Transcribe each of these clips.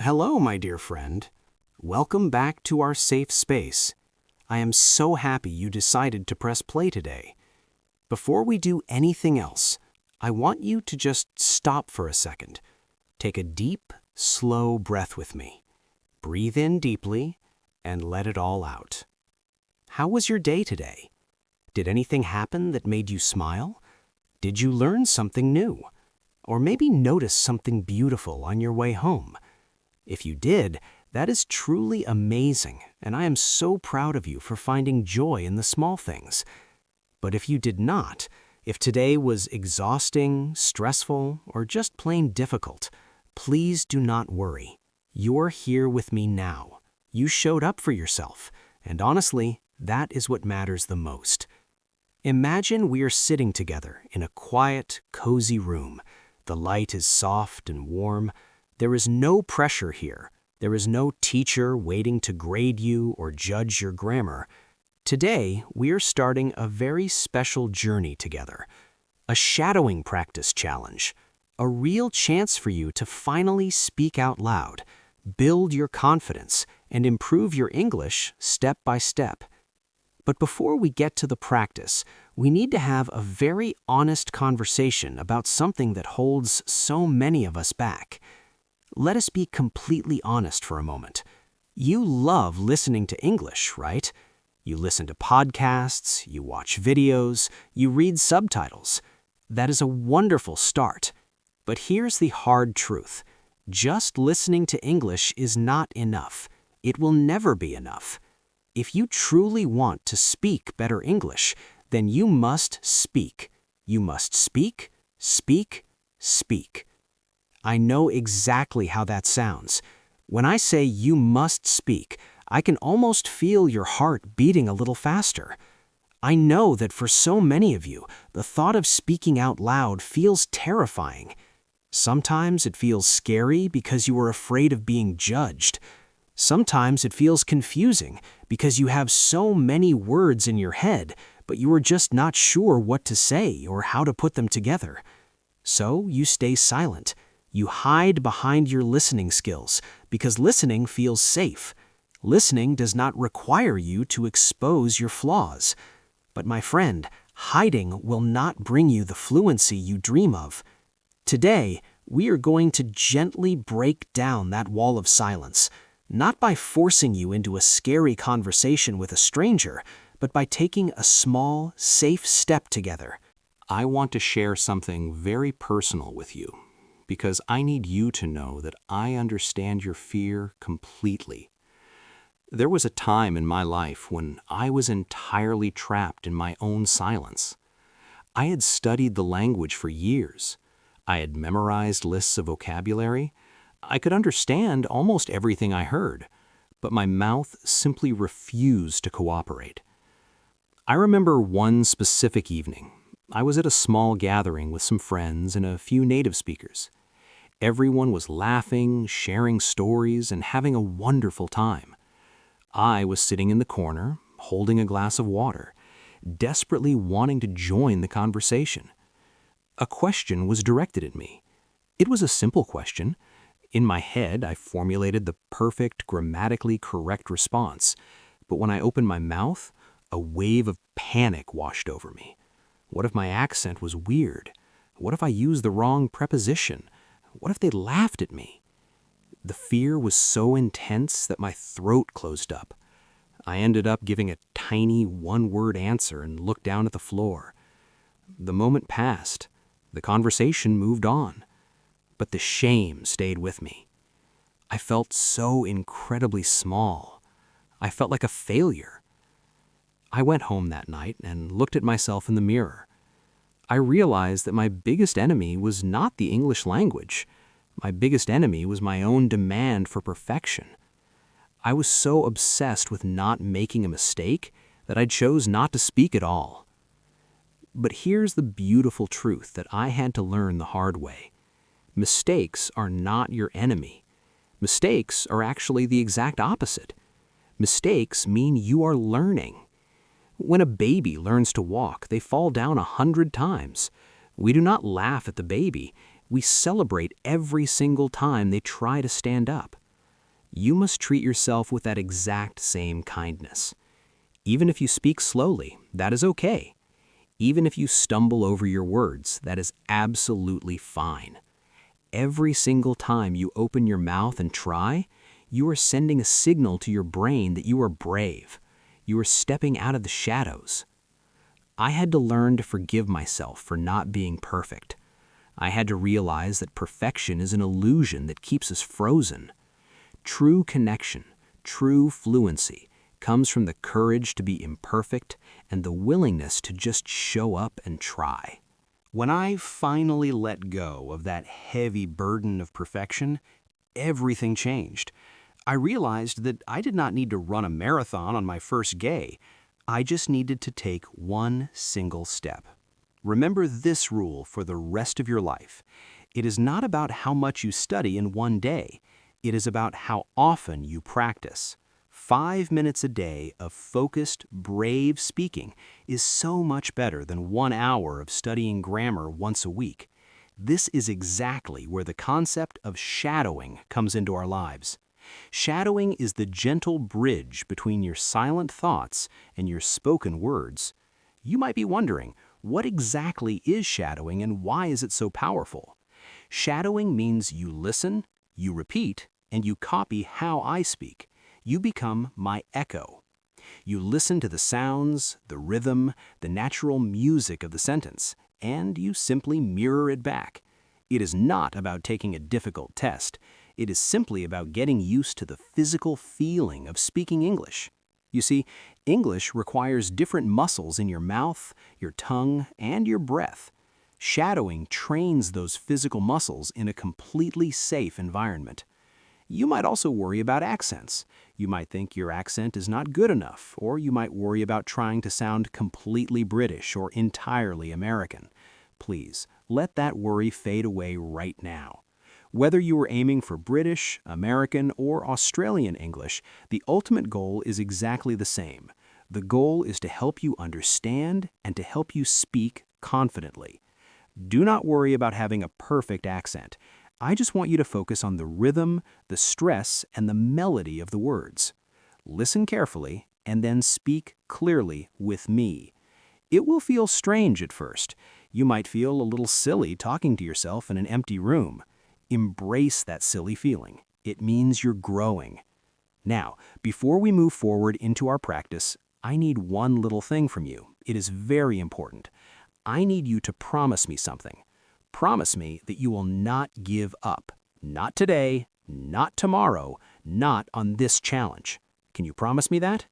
Hello, my dear friend. Welcome back to our safe space. I am so happy you decided to press play today. Before we do anything else, I want you to just stop for a second. Take a deep, slow breath with me. Breathe in deeply and let it all out. How was your day today? Did anything happen that made you smile? Did you learn something new? Or maybe notice something beautiful on your way home? If you did, that is truly amazing, and I am so proud of you for finding joy in the small things. But if you did not, if today was exhausting, stressful, or just plain difficult, please do not worry. You're here with me now. You showed up for yourself, and honestly, that is what matters the most. Imagine we are sitting together in a quiet, cozy room. The light is soft and warm. There is no pressure here. There is no teacher waiting to grade you or judge your grammar. Today, we are starting a very special journey together. A shadowing practice challenge. A real chance for you to finally speak out loud, build your confidence, and improve your English step by step. But before we get to the practice, we need to have a very honest conversation about something that holds so many of us back. Let us be completely honest for a moment. You love listening to English, right? You listen to podcasts, you watch videos, you read subtitles. That is a wonderful start. But here's the hard truth. Just listening to English is not enough. It will never be enough. If you truly want to speak better English, then you must speak. You must speak, speak, speak. I know exactly how that sounds. When I say you must speak, I can almost feel your heart beating a little faster. I know that for so many of you, the thought of speaking out loud feels terrifying. Sometimes it feels scary because you are afraid of being judged. Sometimes it feels confusing because you have so many words in your head, but you are just not sure what to say or how to put them together. So you stay silent. You hide behind your listening skills because listening feels safe. Listening does not require you to expose your flaws. But my friend, hiding will not bring you the fluency you dream of. Today, we are going to gently break down that wall of silence. Not by forcing you into a scary conversation with a stranger, but by taking a small, safe step together. I want to share something very personal with you, because I need you to know that I understand your fear completely. There was a time in my life when I was entirely trapped in my own silence. I had studied the language for years. I had memorized lists of vocabulary. I could understand almost everything I heard, but my mouth simply refused to cooperate. I remember one specific evening. I was at a small gathering with some friends and a few native speakers. Everyone was laughing, sharing stories, and having a wonderful time. I was sitting in the corner, holding a glass of water, desperately wanting to join the conversation. A question was directed at me. It was a simple question. In my head, I formulated the perfect, grammatically correct response, but when I opened my mouth, a wave of panic washed over me. What if my accent was weird? What if I used the wrong preposition? What if they laughed at me? The fear was so intense that my throat closed up. I ended up giving a tiny one-word answer and looked down at the floor. The moment passed. The conversation moved on. But the shame stayed with me. I felt so incredibly small. I felt like a failure. I went home that night and looked at myself in the mirror. I realized that my biggest enemy was not the English language. My biggest enemy was my own demand for perfection. I was so obsessed with not making a mistake that I chose not to speak at all. But here's the beautiful truth that I had to learn the hard way. Mistakes are not your enemy. Mistakes are actually the exact opposite. Mistakes mean you are learning. When a baby learns to walk, they fall down 100 times. We do not laugh at the baby. We celebrate every single time they try to stand up. You must treat yourself with that exact same kindness. Even if you speak slowly, that is okay. Even if you stumble over your words, that is absolutely fine. Every single time you open your mouth and try, you are sending a signal to your brain that you are brave. You are stepping out of the shadows. I had to learn to forgive myself for not being perfect. I had to realize that perfection is an illusion that keeps us frozen. True connection, true fluency, comes from the courage to be imperfect and the willingness to just show up and try. When I finally let go of that heavy burden of perfection, everything changed. I realized that I did not need to run a marathon on my first day. I just needed to take one single step. Remember this rule for the rest of your life. It is not about how much you study in one day. It is about how often you practice. 5 minutes a day of focused, brave speaking is so much better than 1 hour of studying grammar once a week. This is exactly where the concept of shadowing comes into our lives. Shadowing is the gentle bridge between your silent thoughts and your spoken words. You might be wondering, what exactly is shadowing and why is it so powerful? Shadowing means you listen, you repeat, and you copy how I speak. You become my echo. You listen to the sounds, the rhythm, the natural music of the sentence, and you simply mirror it back. It is not about taking a difficult test. It is simply about getting used to the physical feeling of speaking English. You see, English requires different muscles in your mouth, your tongue, and your breath. Shadowing trains those physical muscles in a completely safe environment. You might also worry about accents. You might think your accent is not good enough, or you might worry about trying to sound completely British or entirely American. Please, let that worry fade away right now. Whether you are aiming for British, American, or Australian English, the ultimate goal is exactly the same. The goal is to help you understand and to help you speak confidently. Do not worry about having a perfect accent. I just want you to focus on the rhythm, the stress, and the melody of the words. Listen carefully and then speak clearly with me. It will feel strange at first. You might feel a little silly talking to yourself in an empty room. Embrace that silly feeling. It means you're growing. Now, before we move forward into our practice, I need one little thing from you. It is very important. I need you to promise me something. Promise me that you will not give up. Not today, not tomorrow, not on this challenge. Can you promise me that?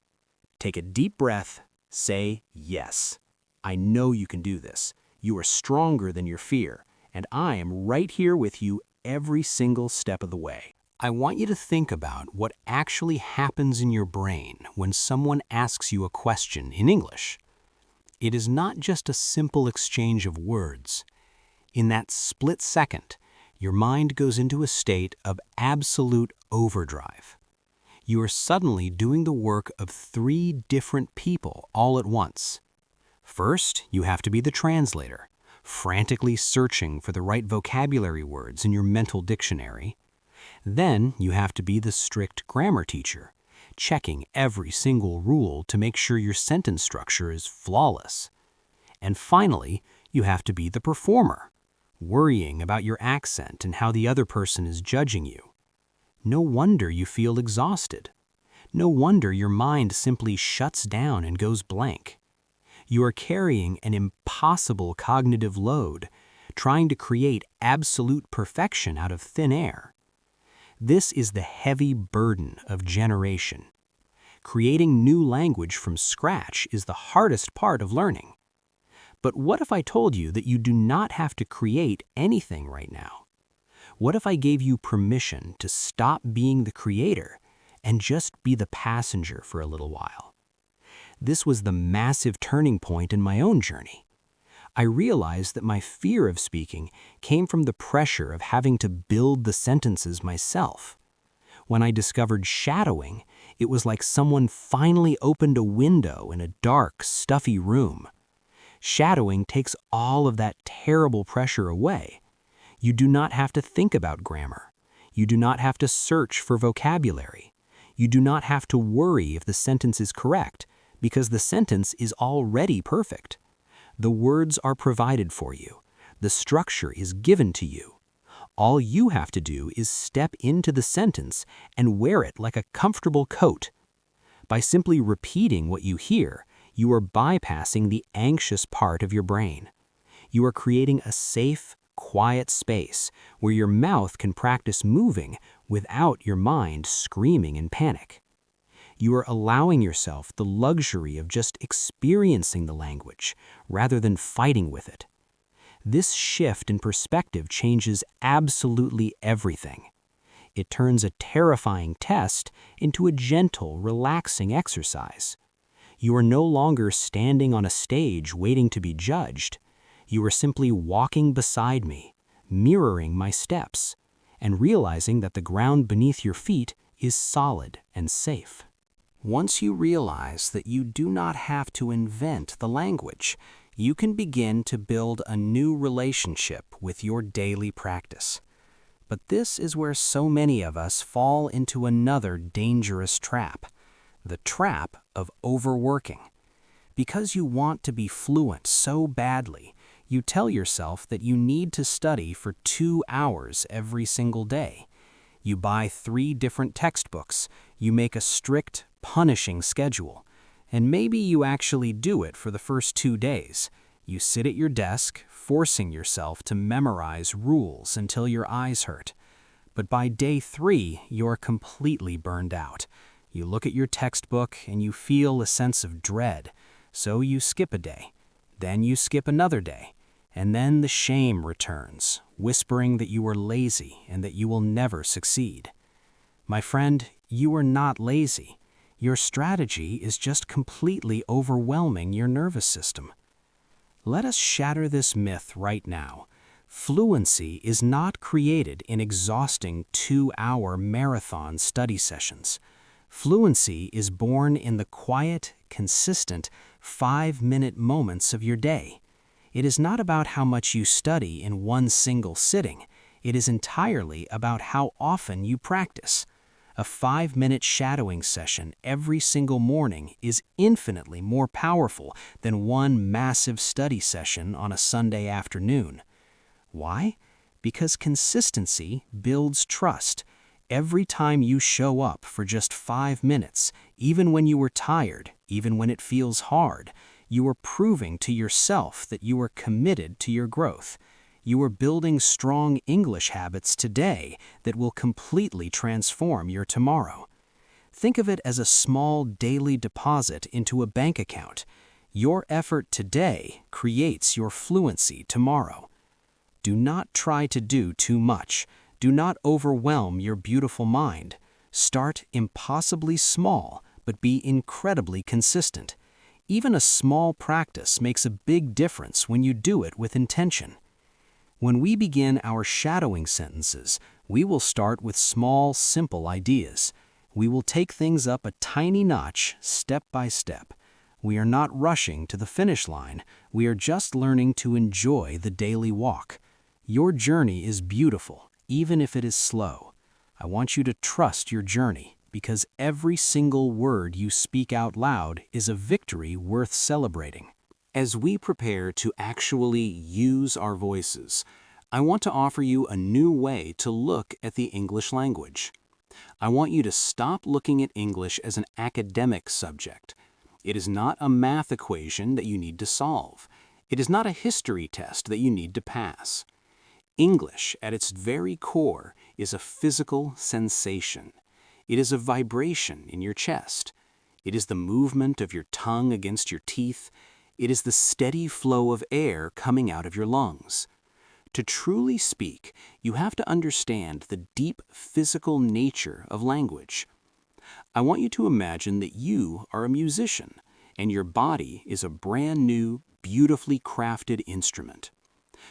Take a deep breath. Say yes. I know you can do this. You are stronger than your fear, and I am right here with you every single step of the way. I want you to think about what actually happens in your brain when someone asks you a question in English. It is not just a simple exchange of words. In that split second, your mind goes into a state of absolute overdrive. You are suddenly doing the work of 3 different people all at once. First, you have to be the translator, frantically searching for the right vocabulary words in your mental dictionary. Then you have to be the strict grammar teacher, checking every single rule to make sure your sentence structure is flawless. And finally, you have to be the performer, worrying about your accent and how the other person is judging you. No wonder you feel exhausted. No wonder your mind simply shuts down and goes blank. You are carrying an impossible cognitive load, trying to create absolute perfection out of thin air. This is the heavy burden of generation. Creating new language from scratch is the hardest part of learning. But what if I told you that you do not have to create anything right now? What if I gave you permission to stop being the creator and just be the passenger for a little while? This was the massive turning point in my own journey. I realized that my fear of speaking came from the pressure of having to build the sentences myself. When I discovered shadowing, it was like someone finally opened a window in a dark, stuffy room. Shadowing takes all of that terrible pressure away. You do not have to think about grammar. You do not have to search for vocabulary. You do not have to worry if the sentence is correct, because the sentence is already perfect. The words are provided for you. The structure is given to you. All you have to do is step into the sentence and wear it like a comfortable coat. By simply repeating what you hear, you are bypassing the anxious part of your brain. You are creating a safe, quiet space where your mouth can practice moving without your mind screaming in panic. You are allowing yourself the luxury of just experiencing the language rather than fighting with it. This shift in perspective changes absolutely everything. It turns a terrifying test into a gentle, relaxing exercise. You are no longer standing on a stage waiting to be judged. You are simply walking beside me, mirroring my steps, and realizing that the ground beneath your feet is solid and safe. Once you realize that you do not have to invent the language, you can begin to build a new relationship with your daily practice. But this is where so many of us fall into another dangerous trap, the trap of overworking. Because you want to be fluent so badly, you tell yourself that you need to study for 2 hours every single day. You buy 3 different textbooks, you make a strict, punishing schedule, and maybe you actually do it for the first 2 days. You sit at your desk, forcing yourself to memorize rules until your eyes hurt. But by day 3, you're completely burned out. You look at your textbook and you feel a sense of dread, so you skip a day. Then you skip another day, and then the shame returns, whispering that you are lazy and that you will never succeed. My friend, you are not lazy. Your strategy is just completely overwhelming your nervous system. Let us shatter this myth right now. Fluency is not created in exhausting 2-hour marathon study sessions. Fluency is born in the quiet, consistent, 5-minute moments of your day. It is not about how much you study in one single sitting. It is entirely about how often you practice. A 5-minute shadowing session every single morning is infinitely more powerful than one massive study session on a Sunday afternoon. Why? Because consistency builds trust. Every time you show up for just 5 minutes, even when you are tired, even when it feels hard, you are proving to yourself that you are committed to your growth. You are building strong English habits today that will completely transform your tomorrow. Think of it as a small daily deposit into a bank account. Your effort today creates your fluency tomorrow. Do not try to do too much. Do not overwhelm your beautiful mind. Start impossibly small, but be incredibly consistent. Even a small practice makes a big difference when you do it with intention. When we begin our shadowing sentences, we will start with small, simple ideas. We will take things up a tiny notch, step by step. We are not rushing to the finish line. We are just learning to enjoy the daily walk. Your journey is beautiful, even if it is slow. I want you to trust your journey, because every single word you speak out loud is a victory worth celebrating. As we prepare to actually use our voices, I want to offer you a new way to look at the English language. I want you to stop looking at English as an academic subject. It is not a math equation that you need to solve. It is not a history test that you need to pass. English, at its very core, is a physical sensation. It is a vibration in your chest. It is the movement of your tongue against your teeth. It is the steady flow of air coming out of your lungs. To truly speak, you have to understand the deep physical nature of language. I want you to imagine that you are a musician, and your body is a brand new, beautifully crafted instrument.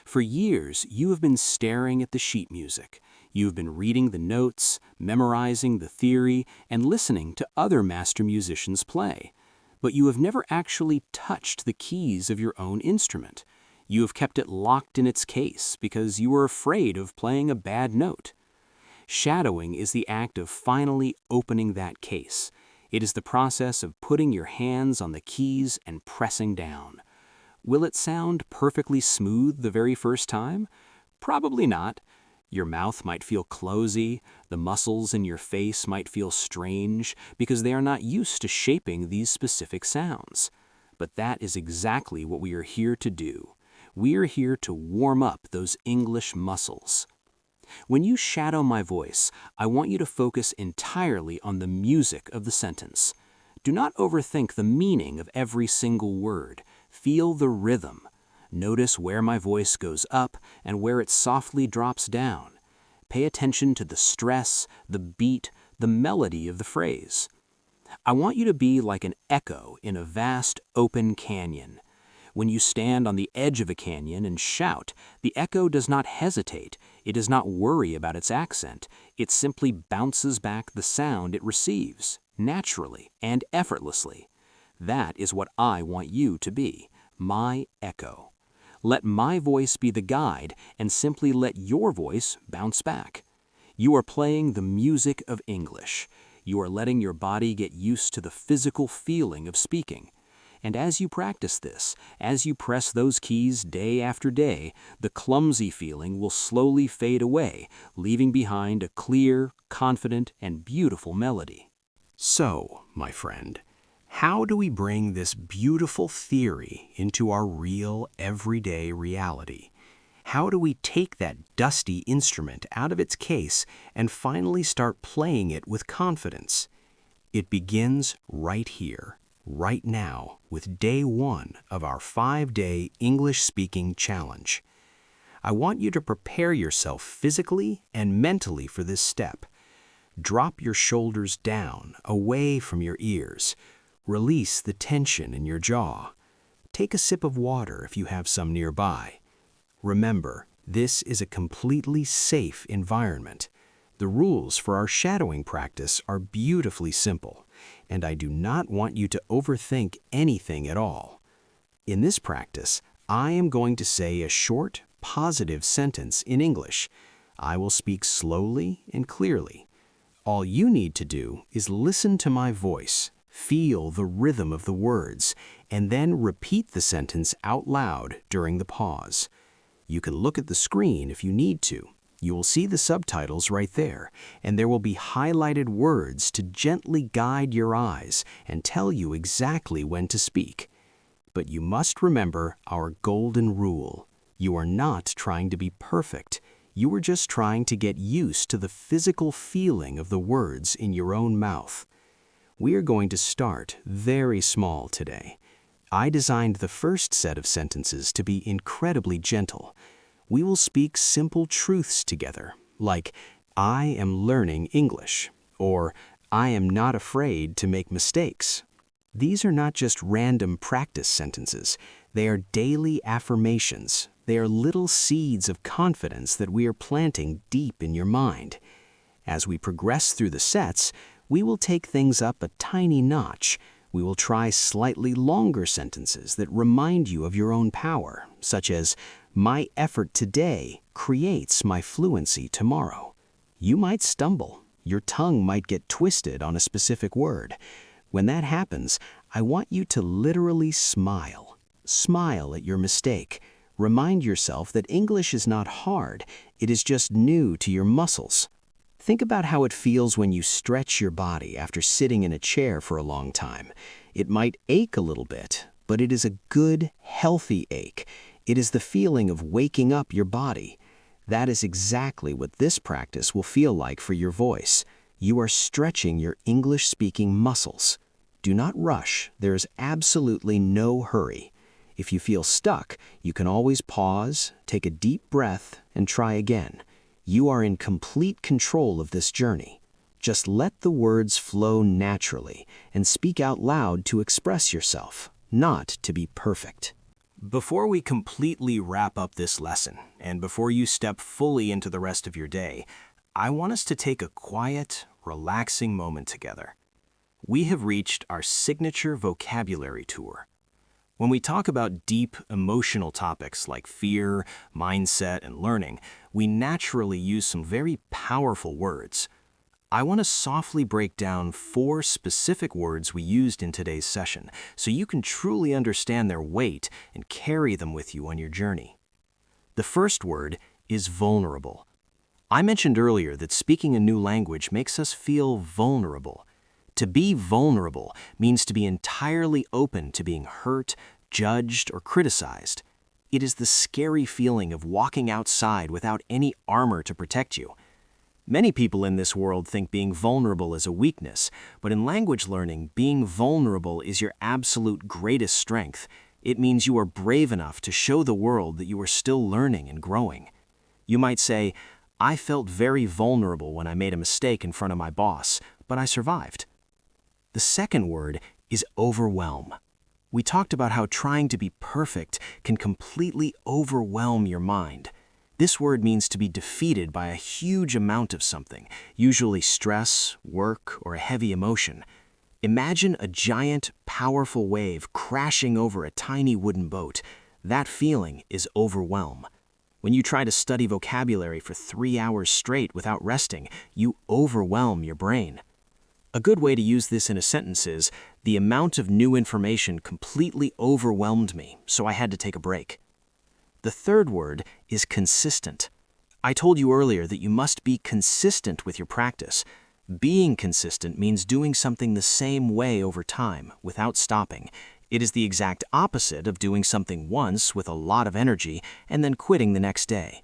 For years, you have been staring at the sheet music. You have been reading the notes, memorizing the theory, and listening to other master musicians play. But you have never actually touched the keys of your own instrument. You have kept it locked in its case because you were afraid of playing a bad note. Shadowing is the act of finally opening that case. It is the process of putting your hands on the keys and pressing down. Will it sound perfectly smooth the very first time? Probably not. Your mouth might feel closey, the muscles in your face might feel strange because they are not used to shaping these specific sounds. But that is exactly what we are here to do. We are here to warm up those English muscles. When you shadow my voice, I want you to focus entirely on the music of the sentence. Do not overthink the meaning of every single word. Feel the rhythm. Notice where my voice goes up and where it softly drops down. Pay attention to the stress, the beat, the melody of the phrase. I want you to be like an echo in a vast, open canyon. When you stand on the edge of a canyon and shout, the echo does not hesitate. It does not worry about its accent. It simply bounces back the sound it receives, naturally and effortlessly. That is what I want you to be, my echo. Let my voice be the guide and simply let your voice bounce back. You are playing the music of English. You are letting your body get used to the physical feeling of speaking. And as you practice this, as you press those keys day after day, the clumsy feeling will slowly fade away, leaving behind a clear, confident, and beautiful melody. So, my friend, how do we bring this beautiful theory into our real, everyday reality? How do we take that dusty instrument out of its case and finally start playing it with confidence? It begins right here, right now, with day 1 of our 5-day English-speaking challenge. I want you to prepare yourself physically and mentally for this step. Drop your shoulders down, away from your ears. Release the tension in your jaw. Take a sip of water if you have some nearby. Remember, this is a completely safe environment. The rules for our shadowing practice are beautifully simple, and I do not want you to overthink anything at all. In this practice, I am going to say a short, positive sentence in English. I will speak slowly and clearly. All you need to do is listen to my voice, feel the rhythm of the words, and then repeat the sentence out loud during the pause. You can look at the screen if you need to. You will see the subtitles right there, and there will be highlighted words to gently guide your eyes and tell you exactly when to speak. But you must remember our golden rule. You are not trying to be perfect. You are just trying to get used to the physical feeling of the words in your own mouth. We are going to start very small today. I designed the first set of sentences to be incredibly gentle. We will speak simple truths together, like, I am learning English, or I am not afraid to make mistakes. These are not just random practice sentences. They are daily affirmations. They are little seeds of confidence that we are planting deep in your mind. As we progress through the sets, we will take things up a tiny notch. We will try slightly longer sentences that remind you of your own power, such as, my effort today creates my fluency tomorrow. You might stumble. Your tongue might get twisted on a specific word. When that happens, I want you to literally smile. Smile at your mistake. Remind yourself that English is not hard. It is just new to your muscles. Think about how it feels when you stretch your body after sitting in a chair for a long time. It might ache a little bit, but it is a good, healthy ache. It is the feeling of waking up your body. That is exactly what this practice will feel like for your voice. You are stretching your English-speaking muscles. Do not rush. There is absolutely no hurry. If you feel stuck, you can always pause, take a deep breath, and try again. You are in complete control of this journey. Just let the words flow naturally and speak out loud to express yourself, not to be perfect. Before we completely wrap up this lesson, and before you step fully into the rest of your day, I want us to take a quiet, relaxing moment together. We have reached our signature vocabulary tour. When we talk about deep, emotional topics like fear, mindset, and learning, we naturally use some very powerful words. I want to softly break down 4 specific words we used in today's session so you can truly understand their weight and carry them with you on your journey. The first word is vulnerable. I mentioned earlier that speaking a new language makes us feel vulnerable. To be vulnerable means to be entirely open to being hurt, judged, or criticized. It is the scary feeling of walking outside without any armor to protect you. Many people in this world think being vulnerable is a weakness, but in language learning, being vulnerable is your absolute greatest strength. It means you are brave enough to show the world that you are still learning and growing. You might say, "I felt very vulnerable when I made a mistake in front of my boss, but I survived." The second word is overwhelm. We talked about how trying to be perfect can completely overwhelm your mind. This word means to be defeated by a huge amount of something, usually stress, work, or a heavy emotion. Imagine a giant, powerful wave crashing over a tiny wooden boat. That feeling is overwhelm. When you try to study vocabulary for 3 hours straight without resting, you overwhelm your brain. A good way to use this in a sentence is, "The amount of new information completely overwhelmed me, so I had to take a break." The third word is consistent. I told you earlier that you must be consistent with your practice. Being consistent means doing something the same way over time, without stopping. It is the exact opposite of doing something once with a lot of energy and then quitting the next day.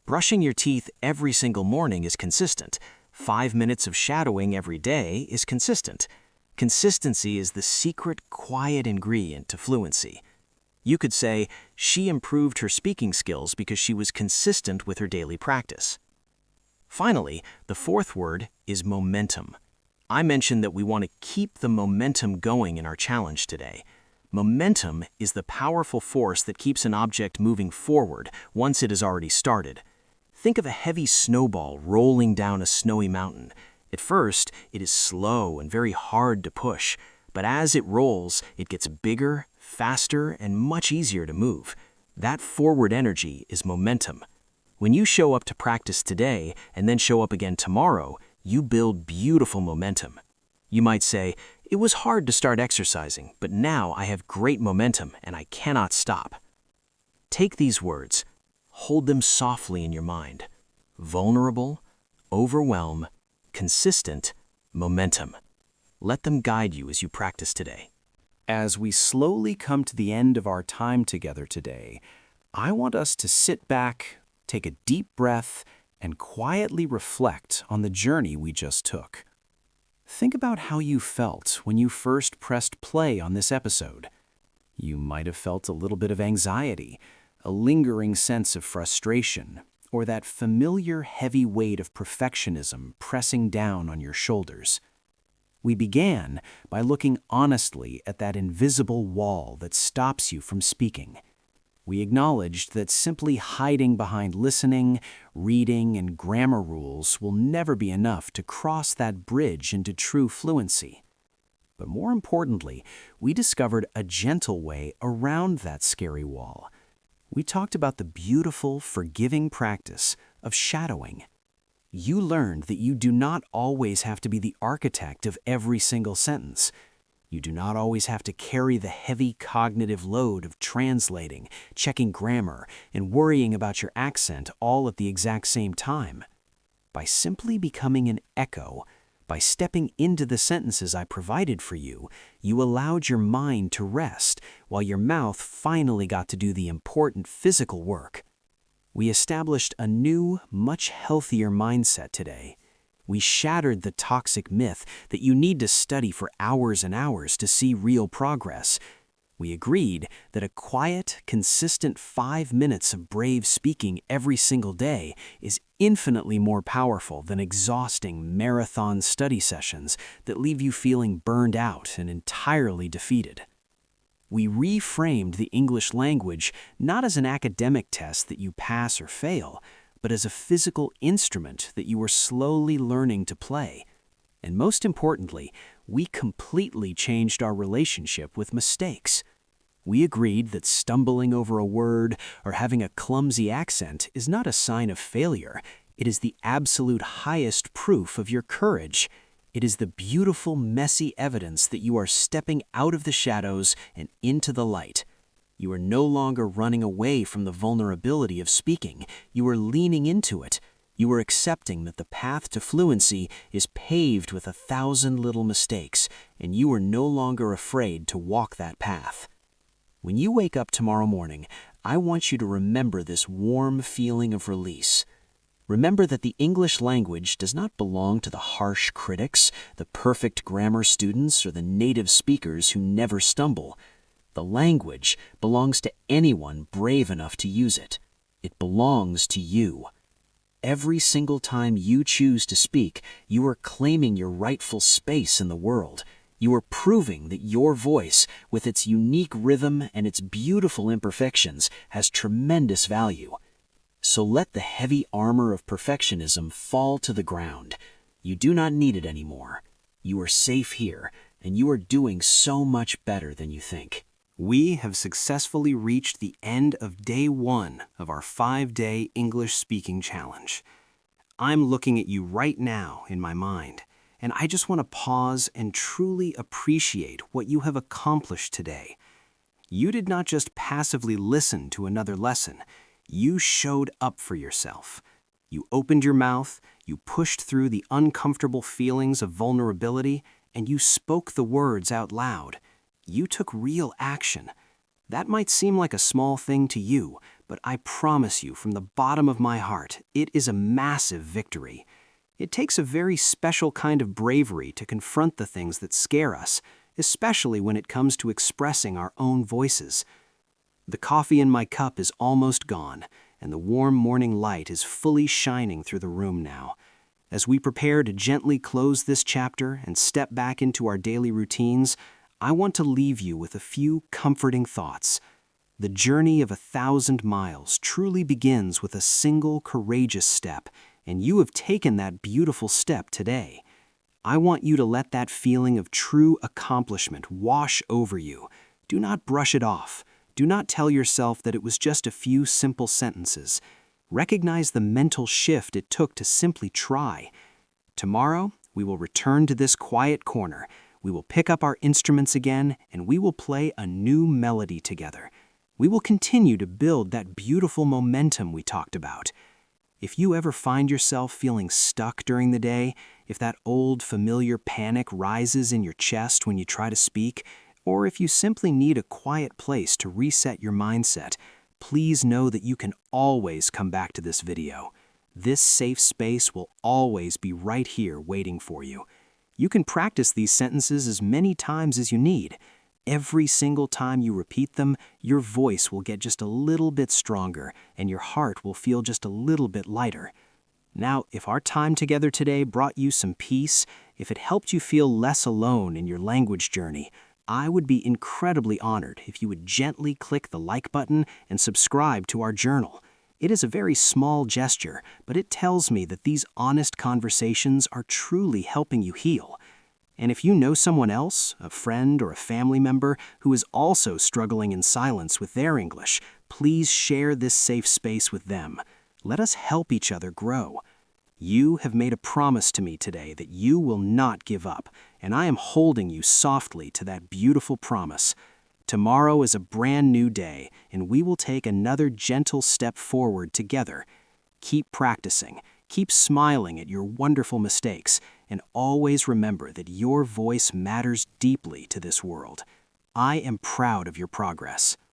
Brushing your teeth every single morning is consistent. 5 minutes of shadowing every day is consistent. Consistency is the secret, quiet ingredient to fluency. You could say, she improved her speaking skills because she was consistent with her daily practice. Finally, the fourth word is momentum. I mentioned that we want to keep the momentum going in our challenge today. Momentum is the powerful force that keeps an object moving forward once it has already started. Think of a heavy snowball rolling down a snowy mountain. At first, it is slow and very hard to push, but as it rolls, it gets bigger, faster, and much easier to move. That forward energy is momentum. When you show up to practice today and then show up again tomorrow, you build beautiful momentum. You might say, "It was hard to start exercising, but now I have great momentum and I cannot stop." Take these words, hold them softly in your mind. Vulnerable, overwhelm, consistent, momentum. Let them guide you as you practice today. As we slowly come to the end of our time together today, I want us to sit back, take a deep breath, and quietly reflect on the journey we just took. Think about how you felt when you first pressed play on this episode. You might have felt a little bit of anxiety, a lingering sense of frustration, or that familiar heavy weight of perfectionism pressing down on your shoulders. We began by looking honestly at that invisible wall that stops you from speaking. We acknowledged that simply hiding behind listening, reading, and grammar rules will never be enough to cross that bridge into true fluency. But more importantly, we discovered a gentle way around that scary wall. We talked about the beautiful, forgiving practice of shadowing. You learned that you do not always have to be the architect of every single sentence. You do not always have to carry the heavy cognitive load of translating, checking grammar, and worrying about your accent all at the exact same time. By simply becoming an echo, by stepping into the sentences I provided for you, you allowed your mind to rest while your mouth finally got to do the important physical work. We established a new, much healthier mindset today. We shattered the toxic myth that you need to study for hours and hours to see real progress. We agreed that a quiet, consistent 5 minutes of brave speaking every single day is infinitely more powerful than exhausting marathon study sessions that leave you feeling burned out and entirely defeated. We reframed the English language not as an academic test that you pass or fail, but as a physical instrument that you are slowly learning to play. And most importantly, we completely changed our relationship with mistakes. We agreed that stumbling over a word or having a clumsy accent is not a sign of failure. It is the absolute highest proof of your courage. It is the beautiful, messy evidence that you are stepping out of the shadows and into the light. You are no longer running away from the vulnerability of speaking. You are leaning into it. You are accepting that the path to fluency is paved with 1,000 little mistakes, and you are no longer afraid to walk that path. When you wake up tomorrow morning, I want you to remember this warm feeling of release. Remember that the English language does not belong to the harsh critics, the perfect grammar students, or the native speakers who never stumble. The language belongs to anyone brave enough to use it. It belongs to you. Every single time you choose to speak, you are claiming your rightful space in the world. You are proving that your voice, with its unique rhythm and its beautiful imperfections, has tremendous value. So let the heavy armor of perfectionism fall to the ground. You do not need it anymore. You are safe here, and you are doing so much better than you think. We have successfully reached the end of day 1 of our 5-day English speaking challenge. I'm looking at you right now in my mind, and I just want to pause and truly appreciate what you have accomplished today. You did not just passively listen to another lesson. You showed up for yourself. You opened your mouth, you pushed through the uncomfortable feelings of vulnerability, and you spoke the words out loud. You took real action. That might seem like a small thing to you, but I promise you from the bottom of my heart, it is a massive victory. It takes a very special kind of bravery to confront the things that scare us, especially when it comes to expressing our own voices. The coffee in my cup is almost gone, and the warm morning light is fully shining through the room now. As we prepare to gently close this chapter and step back into our daily routines, I want to leave you with a few comforting thoughts. The journey of 1,000 miles truly begins with a single courageous step, and you have taken that beautiful step today. I want you to let that feeling of true accomplishment wash over you. Do not brush it off. Do not tell yourself that it was just a few simple sentences. Recognize the mental shift it took to simply try. Tomorrow, we will return to this quiet corner. We will pick up our instruments again, and we will play a new melody together. We will continue to build that beautiful momentum we talked about. If you ever find yourself feeling stuck during the day, if that old familiar panic rises in your chest when you try to speak, or if you simply need a quiet place to reset your mindset, please know that you can always come back to this video. This safe space will always be right here waiting for you. You can practice these sentences as many times as you need. Every single time you repeat them, your voice will get just a little bit stronger and your heart will feel just a little bit lighter. Now, if our time together today brought you some peace, if it helped you feel less alone in your language journey, I would be incredibly honored if you would gently click the like button and subscribe to our journal. It is a very small gesture, but it tells me that these honest conversations are truly helping you heal. And if you know someone else, a friend or a family member, who is also struggling in silence with their English, please share this safe space with them. Let us help each other grow. You have made a promise to me today that you will not give up, and I am holding you softly to that beautiful promise. Tomorrow is a brand new day, and we will take another gentle step forward together. Keep practicing, keep smiling at your wonderful mistakes, and always remember that your voice matters deeply to this world. I am proud of your progress.